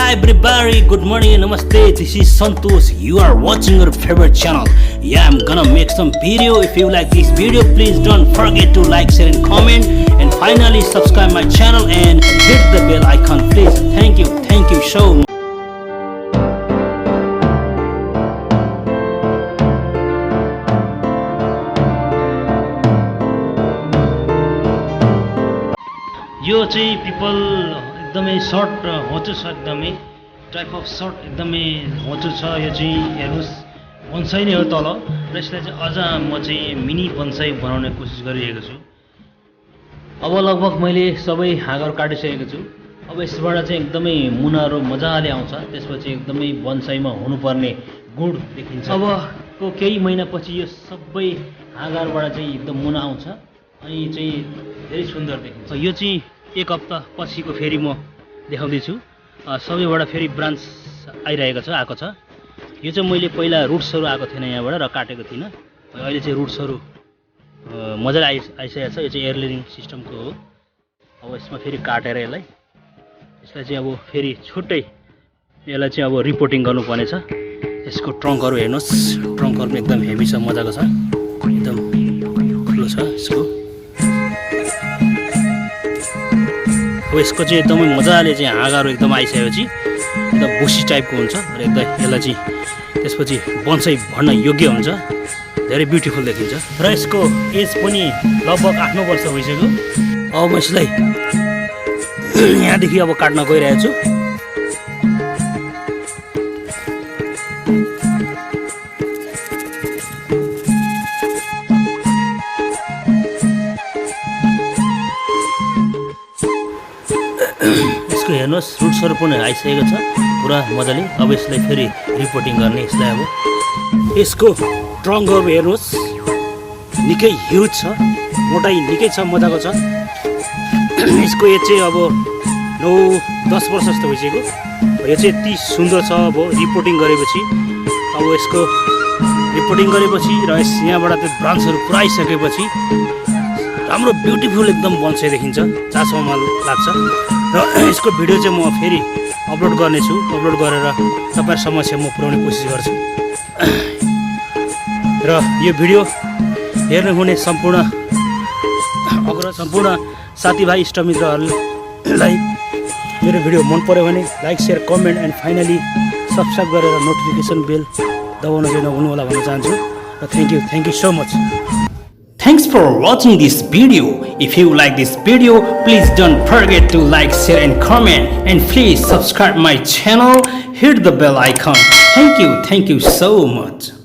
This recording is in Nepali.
Hi everybody, good morning and namaste. This is Santosh. You are watching your favorite channel. Yeah, I'm gonna make some video. If you like this video, please don't forget to like, share and comment. And finally subscribe my channel and hit the bell icon please. Thank you so much. यो चाहिँ पिपल एकदमै सर्ट होचो छ एकदमै टाइप अफ सर्ट एकदमै होचो छ यो चाहिँ हेर्नुस् बन्साई नै हो तल र यसलाई चाहिँ अझ म चाहिँ मिनी बन्साई बनाउने कोसिस गरिरहेको छु अब लगभग मैले सबै हाँगाहरू काटिसकेको छु अब यसबाट चाहिँ एकदमै मुनाहरू मजाले आउँछ त्यसपछि एकदमै बन्साईमा हुनुपर्ने गुण देखिन्छ अब को केही महिनापछि यो सबै हाँगाहरूबाट चाहिँ एकदम मुना आउँछ अनि चाहिँ धेरै सुन्दर देखिन्छ यो चाहिँ एक हप्ता पछिको फेरि म देखाउँदैछु सबैबाट फेरि ब्रान्च आइरहेको छ आएको छ यो चाहिँ मैले पहिला रुट्सहरू आएको थिएन यहाँबाट र काटेको थिइनँ अहिले चाहिँ रुट्सहरू मजाले आइसकेको छ यो चाहिँ एयरलिनिङ सिस्टमको हो अब यसमा फेरि काटेर यसलाई चाहिँ अब फेरि छुट्टै यसलाई चाहिँ अब रिपोर्टिङ गर्नुपर्ने छ यसको ट्रङ्कहरू हेर्नुहोस् ट्रङ्कहरू पनि एकदम हेभी छ मजाको छ एकदम ठुलो छ यसको अब यसको चाहिँ एकदमै मजाले चाहिँ हाँगाहरू एकदम आइसकेपछि एकदम बुसी टाइपको हुन्छ र एकदम यसलाई चाहिँ त्यसपछि बन्साई भन्न योग्य हुन्छ धेरै ब्युटिफुल देखिन्छ र यसको एज पनि लगभग 8-9 वर्ष भइसक्यो अब म यसलाई यहाँदेखि अब काट्न गइरहेको छु यसको हेर्नुहोस् रुट्सहरू पनि आइसकेको छ पुरा मजाले अब यसलाई फेरि रिपोर्टिङ गर्ने यसलाई अब यसको ट्रङ्कहरू हेर्नुहोस् निकै ह्युज छ मोटाइ निकै छ मजाको छ यसको एज चाहिँ अब 9-10 वर्ष जस्तो भइसक्यो यो चाहिँ यति सुन्दर छ अब रिपोर्टिङ गरेपछि अब यसको रिपोर्टिङ गरेपछि र यहाँबाट त्यो ब्रान्चहरू पुरा आइसकेपछि राम्रो ब्युटिफुल एकदम बन्साई देखिन्छ जहाँसम्म लाग्छ र यसको भिडियो चाहिँ म फेरि अपलोड गर्नेछु अपलोड गरेर तपाईहरु समक्ष म पुर्याउने कोसिस गर्छु र यो भिडियो हेर्नु हुने सम्पूर्ण साथीभाइ इष्टमित्रहरूलाई मेरो भिडियो मन पर्यो भने like share comment and finally subscribe गरेर नोटिफिकेसन बेल दबाउन चाहिँ नभुल्नु होला भन्न चाहन्छु र thank you so much Thanks for watching this video. If you like this video, please don't forget to like, share and comment. And please subscribe my channel, hit the bell icon. Thank you so much.